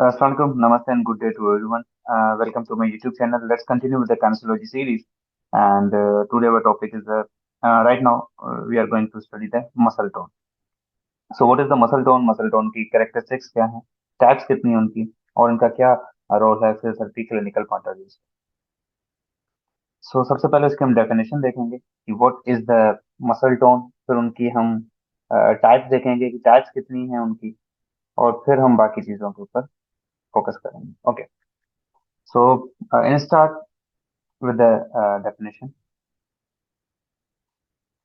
Assalamualaikum, namaste and good day to everyone. Welcome to my YouTube channel. Let's continue with the Cancerology series. And today our topic is right now we are going to study the muscle tone. So what is the muscle tone? Muscle tone की characteristics क्या है? Types कितनी हैं उनकी? और इनका क्या role है physiotherapy clinical point of view से? सो सबसे पहले इसकी हम डेफिनेशन देखेंगे कि what is the muscle tone, फिर उनकी हम टाइप्स देखेंगे कि टाइप्स कितनी हैं उनकी, और फिर हम बाकी चीजों के ऊपर फोकस करेंगे. Okay. So, in start with the definition.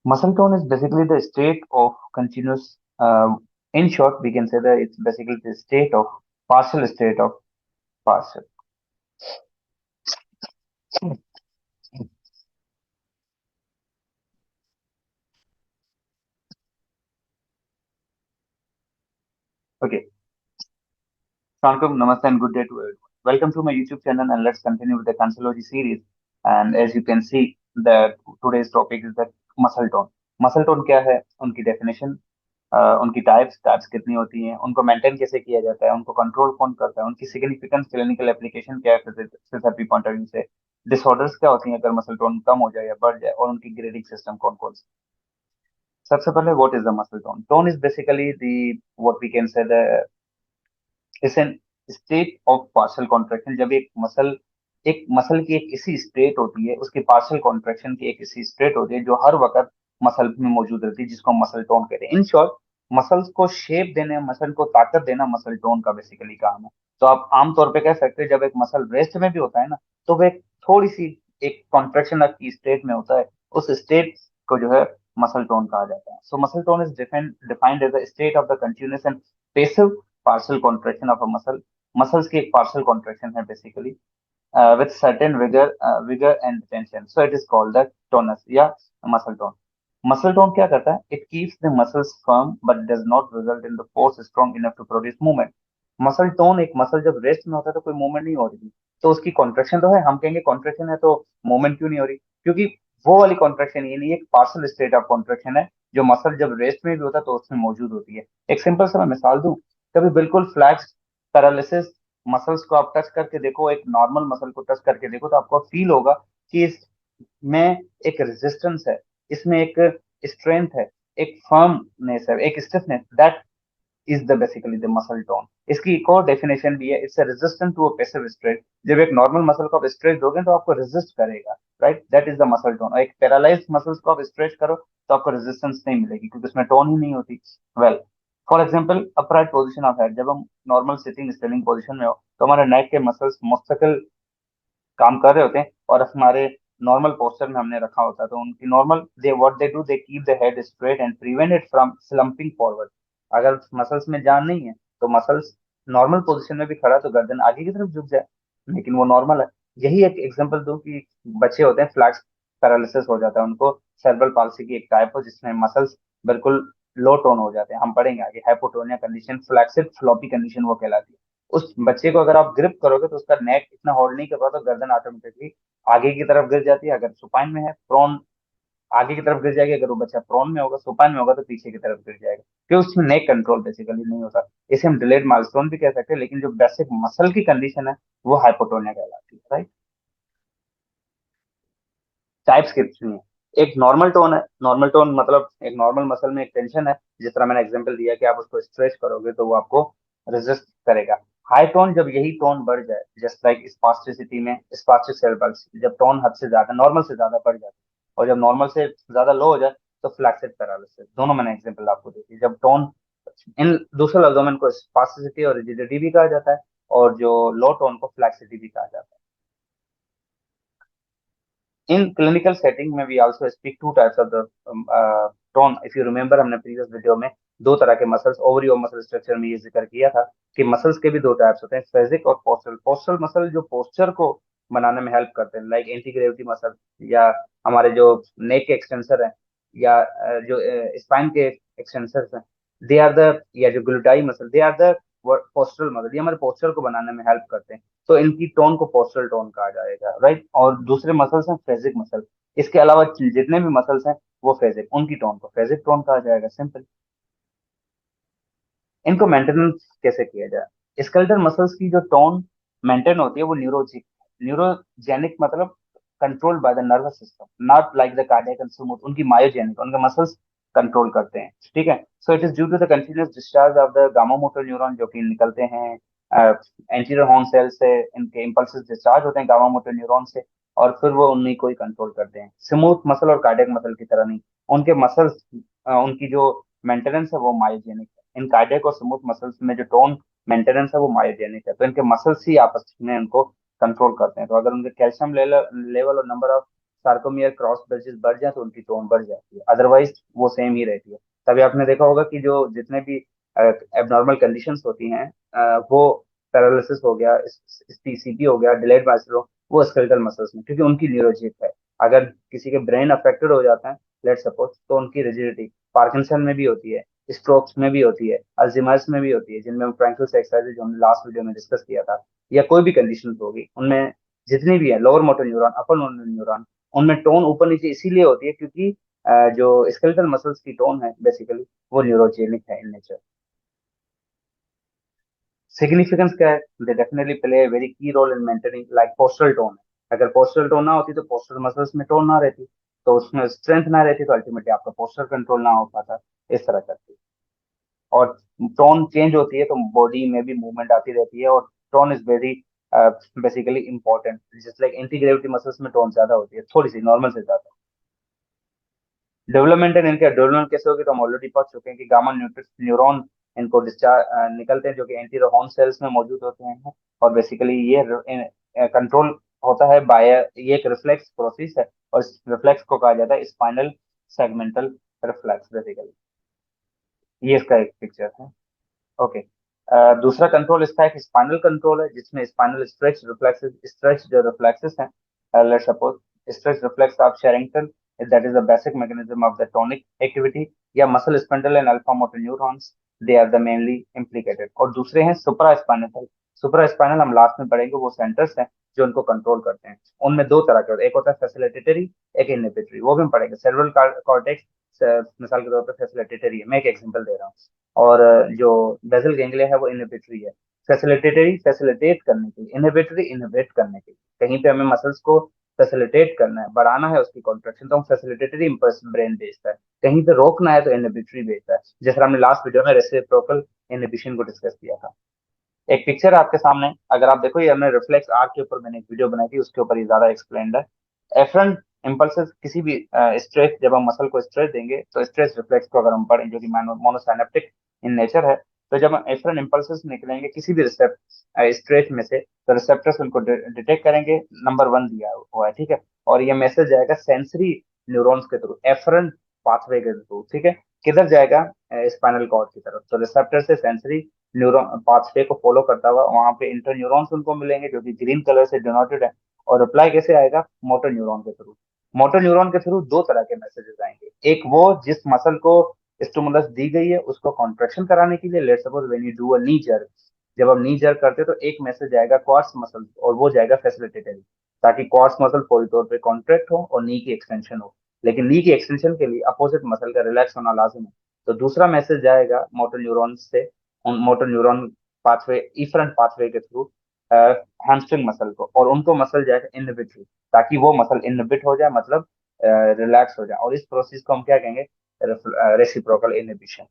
Muscle tone is basically the state of continuous. In short, we can say that it's basically the partial state of partial. Okay. Assalamualaikum, namaste and good day to everyone. Welcome to my YouTube channel and let's continue with the Cancerology series. And as you can see, the today's topic is the muscle tone. Muscle tone क्या है? उनकी definition, उनकी types कितनी होती हैं, उनको maintain कैसे किया जाता है, उनको कंट्रोल कौन करता है, उनकी सिग्निफिकेंस क्लिनिकल एप्लीकेशन क्या है फिजियोथेरेपी पॉइंट ऑफ व्यू से, डिसऑर्डर्स क्या होती हैं अगर मसल टोन कम हो जाए या बढ़ जाए, और उनकी ग्रेडिंग सिस्टम कौन कौन सी. सबसे पहले what is the muscle tone. Tone is basically the what we can say the is an state of partial contraction. जब एक मसल की एक ऐसी स्टेट होती है, उसकी पार्शियल कॉन्ट्रैक्शन की एक ऐसी स्टेट होती है जो हर वक्त मसल में मौजूद रहती है, जिसको मसल टोन कहते हैं. इन शॉर्ट, मसल्स को शेप देने, मसल को ताकत देना मसल टोन का बेसिकली काम है. तो आप आमतौर पे कह सकते हैं जब एक मसल रेस्ट में भी होता है ना, तो वह एक थोड़ी सी एक कॉन्ट्रैक्शन की स्टेट में होता है. उस स्टेट को जो है मसल टोन कहा जाता है. So muscle tone is defined as a state of the continuous and passive partial contraction of a muscle. Muscles की एक partial contraction है basically with certain vigor and tension. So it is called the tonus या muscle tone. Muscle tone क्या करता है? It keeps the muscles firm but does not result in the force strong enough to produce movement. Muscle tone, एक muscle जब rest में होता है तो कोई मूवमेंट नहीं हो रही, तो उसकी कॉन्ट्रेक्शन तो है. हम कहेंगे कॉन्ट्रेक्शन है तो मूवमेंट क्यों नहीं हो रही? क्योंकि वो वाली कॉन्ट्रेक्शन ये नहीं, एक पार्शियल स्टेट ऑफ कॉन्ट्रेक्शन है जो मसल जब रेस्ट में भी होता है तो उसमें मौजूद होती है. एक सिंपल सा मैं मिसाल दूं. कभी बिल्कुल फ्लैक्स पैरालिसिस मसल्स को आप टच करके देखो, एक नॉर्मल मसल को टच करके देखो, तो आपको फील होगा कि इसमें एक रेजिस्टेंस है, इसमें एक स्ट्रेंथ है, एक फर्मनेस है, एक stiffness. That is the basically the muscle tone. इसकी एक और डेफिनेशन भी है. It's resistant to a passive stretch. जब एक नॉर्मल मसल को आप स्ट्रेच दोगे तो आपको रेजिस्ट करेगा, right. That is the muscle tone. और एक पैरालाइज मसल्स को आप स्ट्रेच करो तो आपको रेजिस्टेंस नहीं मिलेगी क्योंकि उसमें टोन ही नहीं होती. Well, for example upright position of head. जब हम नॉर्मल सिटिंग स्टैंडिंग पोजिशन में हो तो हमारे नेक के मसल्स मुस्तकिल काम कर रहे होते हैं और हमारे नॉर्मल पोस्चर में हमने रखा होता है. तो उनकी normal they what they do, they keep the head straight and prevent it from slumping forward. अगर मसल्स में जान नहीं है तो मसल्स नॉर्मल पोजीशन में भी खड़ा तो गर्दन आगे की तरफ झुक जाए, लेकिन वो नॉर्मल है. यही एक एग्जांपल दो कि बच्चे होते हैं फ्लैक्स पैरालिसिस हो जाता है उनको, सेरेब्रल पाल्सी की एक टाइप हो जिसमें मसल्स बिल्कुल लो टोन हो जाते हैं. हम पढ़ेंगे आगे hypotonia condition, flaccid floppy condition वो कहलाती है. उस बच्चे को अगर आप ग्रिप करोगे तो उसका नेक इतना होल्ड नहीं कर पाता, तो गर्दन ऑटोमेटिकली आगे की तरफ गिर जाती है. अगर सुपाइन में है, प्रोन आगे की तरफ गिर जाएगी. अगर वो बच्चा प्रोन में होगा, सुपाइन में होगा, तो पीछे की तरफ गिर जाएगा क्योंकि उसमें नेक कंट्रोल बेसिकली नहीं होता. इसे हम डिलेड माइलस्टोन भी कह सकते हैं, लेकिन जो बेसिक मसल की कंडीशन है वो हाइपोटोनिया कहलाती है, राइट. टाइप्स कितनी है? एक नॉर्मल टोन है. नॉर्मल टोन मतलब एक नॉर्मल मसल में एक टेंशन है, जिस तरह मैंने एग्जांपल दिया कि आप उसको स्ट्रेच करोगे तो वो आपको रेजिस्ट करेगा. हाई टोन, जब यही टोन बढ़ जाए, जस्ट लाइक स्पास्टिसिटी में स्पास्टिक सेल पल्स, जब टोन हद से ज्यादा नॉर्मल से ज्यादा बढ़ जाए और जब नॉर्मल से ज्यादा लो हो जाए तो फ्लैक्सिड पैरालिसिस. दोनों मैंने एग्जांपल आपको दी थी. जब टोन, इन दूसरे लफ्जों में इनको स्पास्टिसिटी और रिजिडिटी भी कहा जाता है, और जो लो टोन को फ्लैक्सिटी भी कहा जाता है. In clinical setting में we also speak two types of the tone. If you remember, हमने previous वीडियो में दो तरह के मसल्स, ओवरी और मसल स्ट्रक्चर में ये जिक्र किया था कि मसल्स के भी दो टाइप्स होते हैं, फेजिक और पोस्टल. पोस्टल मसल जो पोस्चर को बनाने में हेल्प करते हैं, लाइक एंटी ग्रेविटी मसल, या हमारे जो नेक के एक्सटेंसर हैं, या जो स्पाइन के एक्सटेंसर हैं, दे आर द, या जो glutei muscle, they are the postural muscle. ये हमारे पोस्चर को बनाने में हेल्प करते हैं, तो इनकी टोन को पोस्टल टोन कहा जाएगा, राइट. और दूसरे मसल्स हैं फेजिक मसल. इसके अलावा जितने भी मसल्स हैं वो फेजिक, उनकी टोन को फेजिक टोन कहा जाएगा, सिंपल. इनको मेंटेनेंस कैसे किया जाए? स्केलेटल मसल्स की जो टोन मेंटेन होती है वो न्यूरोजेनिक मतलब controlled by the nervous system, not like the cardiac and smooth. उनकी मायोजेनिक, उनके मसल्स कंट्रोल करते हैं, ठीक है। So it is due to the continuous discharge of the gamma motor neuron, जो कि निकलते हैं एंटीरियर हॉर्न सेल से। इनके इम्पल्सेस डिस्चार्ज होते हैं गामा मोटर न्यूरॉन से, और फिर वो उन्हीं को ही कंट्रोल करते हैं। स्मूथ मसल और कार्डियक मसल की तरह नहीं, उनके मसल्स, उनकी जो मेंटेनेंस है वो मायोजेनिक है। इन कार्डियक और स्मूथ मसल्स में जो टोन मेंटेनेंस है वो मायोजेनिक है, तो इनके मसल्स ही आपस में उनको कंट्रोल करते हैं। तो अगर उनके कैल्शियम लेवल और number of sarcomere cross bridges बढ़ जाए तो उनकी टोन बढ़ जाती है, अदरवाइज वो सेम ही रहती है। तभी आपने देखा होगा कि जो जितने भी एबनॉर्मल कंडीशंस होती हैं, वो पैरालिसिस हो गया, सीपी हो गया, डिलेड माइस्ट्रो, वो स्केलेटल मसल्स में, क्योंकि उनकी न्यूरोजिक है। अगर किसी के ब्रेन अफेक्टेड हो जाता है, लेट सपोज, तो उनकी रिजिडिटी पार्किंसन में भी होती है, स्ट्रोक्स में भी होती है, अल्जीमर्स में भी होती है, जिनमें फ्रैंकल्स एक्सरसाइज जो हमने लास्ट वीडियो में डिस्कस किया था, या कोई भी कंडीशन होगी उनमें, जितनी भी है lower motor neuron, upper motor neuron, उनमें टोन ऊपर नीचे इसीलिए होती है क्योंकि जो स्केलेटल मसल्स की टोन है बेसिकली वो न्यूरोजेनिक है इन नेचर। सिग्निफिकेंस क्या है? They definitely play very key role in maintaining like postural tone है। अगर पोस्टरल टोन ना होती तो पोस्टरल मसल्स में टोन ना रहती, तो उसमें स्ट्रेंथ ना रहती, तो अल्टीमेटली आपका पोस्टर कंट्रोल ना हो पाता, इस तरह करती। और टोन चेंज होती है तो बॉडी में भी मूवमेंट आती रहती है, और tone is very basically important. Just like anti gravity muscles में टोन ज्यादा होती है, थोड़ी सी नॉर्मल से ज्यादा। डेवलपमेंट एंड इनके डेवलपमेंट कैसे होगी तो हम ऑलरेडी पढ़ चुके हैं कि गामा न्यूरॉन इनको डिस्चार्ज निकलते हैं, जो कि एंटीरियर हॉर्न सेल्स में मौजूद होते हैं। और बेसिकली ये कंट्रोल होता है बाय, ये एक रिफ्लेक्स प्रोसेस है, और इस रिफ्लेक्स को कहा जाता है स्पाइनल सेगमेंटल रिफ्लेक्स बेसिकली। ये इसका एक पिक्चर है। ओके। दूसरा कंट्रोल इसका एक स्पाइनल कंट्रोल है, जिसमें स्पाइनल स्ट्रेच जो रिफ्लेक्सेस हैं, let's suppose stretch reflex of Sherrington, that is the basic mechanism of the tonic activity, या muscle spindle and alpha motor neurons, they are the mainly implicated. और दूसरे हैं supra spinal. Supra spinal हम last में पढ़ेंगे, वो centres हैं जो उनको कंट्रोल करते हैं। उनमें दो तरह के होते हैं, एक होता है फैसिलिटेटरी, एक इनहिबिटरी, वो भी हम पढ़ेंगे। सेरेब्रल कॉर्टेक्स मिसाल के तौर पर फैसिलिटेटरी है, मैं एक एग्जांपल दे रहा हूँ। और जो बेसल गैंग्लिया है वो इनहिबिटरी है। फैसिलिटेटरी फैसिलिटेट करने के लिए, इनहिबिटरी इनहिबिट करने के लिए। कहीं पे हमें मसल्स को फैसिलिटेट करना है, बढ़ाना है उसकी कॉन्ट्रेक्शन, तो हम फैसिलिटेटरी इम्पल्स ब्रेन बेस्ड है। कहीं पे रोकना है तो इनहिबिटरी बेस्ड है, जैसे हमने लास्ट वीडियो में रेसिप्रोकल इनहिबिशन को डिस्कस किया था। एक पिक्चर आपके सामने, अगर आप देखो, ये हमने रिफ्लेक्स आर के ऊपर मैंने एक वीडियो बनाई थी, उसके ऊपर ये ज्यादा एक्सप्लेन्ड है। एफरंट इम्पल्सेस किसी भी स्ट्रेच, जब हम मसल को स्ट्रेच देंगे तो स्ट्रेच रिफ्लेक्स को अगर हम पढ़ें, जो कि मोनोसाइनेप्टिक इन नेचर है, तो जब एफरंट इम्पल्सेस निकलेंगे किसी भी स्ट्रेच में से, तो रिसेप्टर्स उनको डिटेक्ट करेंगे। नंबर 1 दिया हुआ है, ठीक है। और ये मैसेज जाएगा सेंसरी न्यूरॉन्स के थ्रू, एफरंट पाथवे के थ्रू, ठीक है। किधर जाएगा? स्पाइनल कॉर्ड की तरफ। तो रिसेप्टर से सेंसरी न्यूरॉन पाथवे को फॉलो करता हुआ वहां पे इंटर न्यूरॉन्स उनको मिलेंगे, जो कि ग्रीन कलर से डिनोटेड है। और रिप्लाई कैसे आएगा? मोटर न्यूरॉन के थ्रू। मोटर न्यूरॉन के थ्रू दो तरह के मैसेजेस आएंगे, एक वो जिस मसल को स्टिमुलस दी गई है उसको कॉन्ट्रेक्शन कराने के लिए, let's suppose when you do a knee jerk, जब हम नी जर्क करते हैं तो एक मैसेज जाएगा क्वाड्स मसल, और वो जाएगा फैसिलिटेटरी, ताकि क्वाड्स मसल पूरी तौर पे कॉन्ट्रैक्ट हो और नी की एक्सटेंशन हो। लेकिन नी की एक्सटेंशन के लिए अपोजिट मसल का रिलैक्स होना लाजिम है। तो दूसरा मैसेज जाएगा मोटर न्यूरॉन से, उन motor neuron pathway, efferent pathway के थ्रू हैमस्ट्रिंग मसल को, और उनको मसल जाएगा इनहिबिटरी, ताकि वो मसल इनहिबिट हो जाए, मतलब रिलैक्स हो जाए। और इस प्रोसेस को हम क्या कहेंगे? Reciprocal inhibition.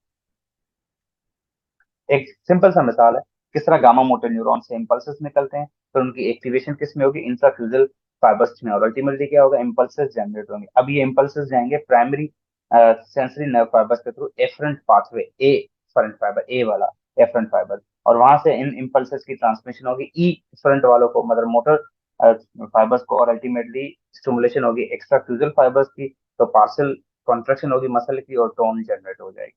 एक सिंपल सा मिसाल है किस तरह गामा मोटर न्यूरॉन से इंपल्सेस निकलते हैं, तो उनकी एक्टिवेशन किस में होगी? इंट्राफ्यूजल फाइबर्स में। और अल्टीमेटली क्या होगा? इंपल्सेस जनरेट होंगे। अब ये इंपल्सेस जाएंगे प्राइमरी सेंसरी नर्व फाइबर्स के थ्रू एफरेंट पाथवे, ए फरंट फाइबर, ए वाला एफरेंट फाइबर, और वहां से इन इंपल्सेस की ट्रांसमिशन होगी ई फ्रंट वालों को, मतलब मोटर फाइबर्स को, और अल्टीमेटली स्टिमुलेशन होगी एक्स्ट्राफ्यूजल फाइबर्स की, तो पार्शियल कॉन्ट्रेक्शन होगी मसल की, और टोन जनरेट हो जाएगी।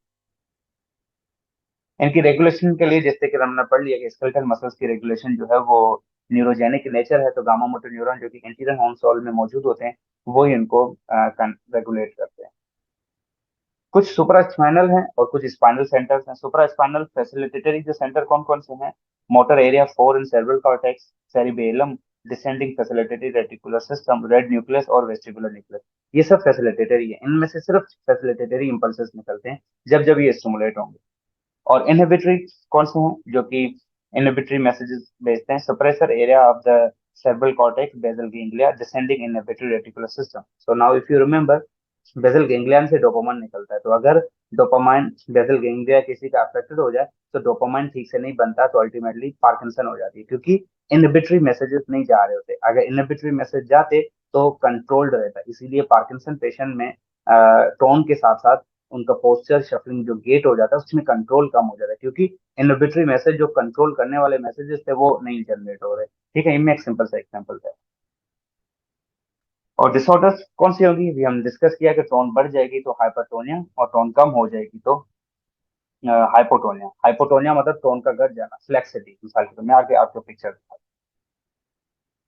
इनकी रेगुलेशन के लिए, जैसे कि हमने पढ़ लिया कि स्केलेटल मसल्स की रेगुलेशन जो है वो न्यूरोजेनिक नेचर है, तो गामा मोटर न्यूरॉन जो कि एंटीरियर हॉर्न सॉल में मौजूद होते हैं, वो ही इनको रेगुलेट करते हैं। कुछ सुपरा स्पाइनल हैं और कुछ स्पाइनल सेंटर्स हैं। सुपरा स्पाइनल फैसिलिटेटरी जो सेंटर कौन कौन से हैं? Motor area 4 in cerebral cortex, cerebellum, descending facilitatory reticular system, red nucleus और वेस्टिबुलर न्यूक्लियस। ये सब फैसिलिटेटरी है, इनमें से सिर्फ फैसिलिटेटरी इंपल्सेस निकलते हैं जब जब ये स्टिमुलेट होंगे। और इनहिबिटरी कौन से हैं? जो कि इनहिबिटरी मैसेजेस भेजते हैं, suppressor area of the cerebral cortex, basal ganglia, descending inhibitory reticular system. So now if you remember, basal ganglion से डोपामाइन निकलता है, तो अगर डोपामाइन बेसल गैंग्लिया किसी का अफेक्टेड हो जाए तो डोपामाइन ठीक से नहीं बनता, तो अल्टीमेटली पार्किंसन हो जाती है, क्योंकि इनहिबिटरी मैसेजेस नहीं जा रहे होते। अगर इनहिबिटरी मैसेज जाते तो कंट्रोल्ड रहता, इसीलिए पार्किंसन पेशेंट में टोन के साथ साथ उनका पोस्चर शफलिंग जो गेट हो जाता है उसमें कंट्रोल कम हो जाता है, क्योंकि इनहिबिटरी मैसेज जो कंट्रोल करने वाले मैसेजेस थे वो नहीं जनरेट हो रहे। ठीक है, इनमें एक सिंपल सा एग्जांपल है। और डिसऑर्डर्स कौन सी होगी, भी हम डिस्कस किया कि टोन बढ़ जाएगी तो हाइपरटोनिया, और टोन कम हो जाएगी तो हाइपोटोनिया। हाइपोटोनिया मतलब टोन का घट जाना, फ्लेक्सिटी। मिसाल के तौर मैं आगे आपको पिक्चर,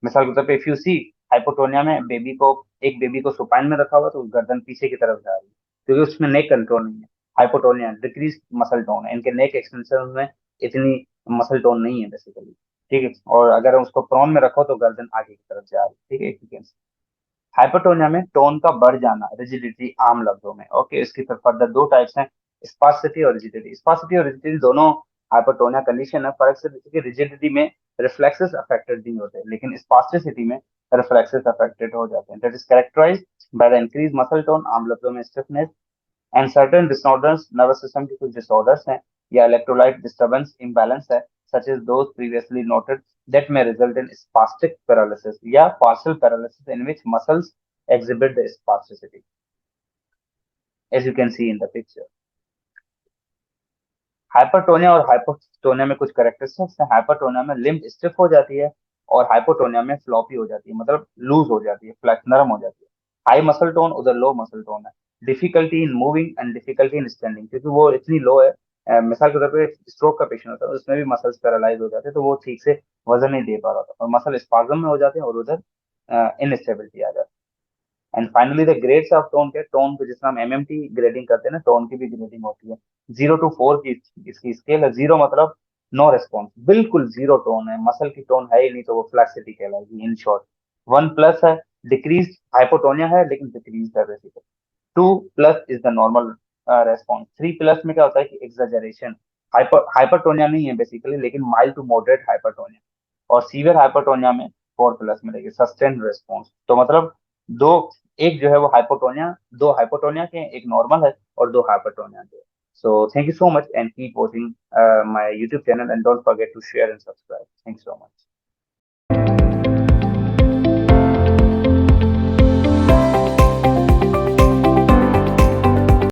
मिसाल के तौर पे इफ यू सी, हाइपोटोनिया में एक बेबी को सुपाइन में रखा हुआ तो गर्दन पीछे की तरफ जा रही है, क्योंकि उसमें नेक कंट्रोल नहीं है। हाइपोटोनिया डिक्रीज मसल टोन है, इनके नेक एक्सटेंशन में इतनी मसल टोन नहीं है बेसिकली। ठीक है, और अगर उसको प्रोन में रखो तो गर्दन आगे की तरफ जा रही है। ठीक है, हाइपरटोनिया में टोन का बढ़ जाना, रिजिडिटी आम लफ्जों में। ओके, इसकी तरफ फर्दर दो टाइप्स हैं, स्पार्सिटी और रिजिडिटी। स्पार्सिटी और रिजिडिटी दोनों हाइपरटोनिया कंडीशन है, फर्क सिर्फ कि रिजिडिटी में रिफ्लेक्सेस अफेक्टेड नहीं होते, लेकिन स्पार्सिटी में रिफ्लेक्सेस अफेक्टेड हो जाते हैं। That is characterized by the increase muscle tone, आम लफ्जों में stiffness, and certain disorders, nervous system के कुछ डिसऑर्डर्स हैं या इलेक्ट्रोलाइट डिस्टर्बेंस इम्बैलेंस है, such as those previously noted, that may result in spastic paralysis या partial paralysis in which muscles exhibit the spasticity, as you can see in the picture. Hypertonia और hypotonia में कुछ characteristics हैं। Hypertonia में limb stiff हो जाती है, और हाइपोटोनिया में फ्लॉपी हो जाती है, मतलब लूज हो जाती है, फ्लैट नरम हो जाती है। हाई मसल टोन उधर लो मसल टोन है। Difficulty in moving and difficulty in standing, क्योंकि वो इतनी लो है। मिसाल के तौर पे स्ट्रोक का पेशेंट होता है, उसमें भी मसल्स पैरालाइज हो जाते हैं, तो वो ठीक से वजन नहीं दे पा रहा था, और मसल स्पाज्म में हो जाते हैं, और उधर इनस्टेबिलिटी आ जाती है। And finally the grades of tone के, टोन को जिस हम एमएमटी ग्रेडिंग करते हैं ना, टोन की भी ग्रेडिंग होती है। 0 to 4 की इसकी स्केल है। 0 मतलब नो रिस्पॉन्स, बिल्कुल जीरो टोन है, मसल की टोन है ही नहीं, तो वो फ्लैक्सिटी कहलाएगी इन शॉर्ट। 1+ है, डिक्रीज हाइपोटोनिया है लेकिन डिक्रीज है basically. 2+ is the normal response. 3+ में क्या होता है कि एग्जेजरेशन, हाइपरटोनिया नहीं है बेसिकली, लेकिन माइल्ड टू मॉडरेट हाइपरटोनिया। और सीवियर हाइपरटोनिया में 4+ मिलेगी, सस्टेन रेस्पॉन्स। तो मतलब दो, एक जो है वो हाइपोटोनिया, दो हाइपोटोनिया के, एक नॉर्मल है, और दो हाइपरटोनिया के। So thank you so much and keep watching my YouTube channel, and don't forget to share and subscribe. Thanks so much.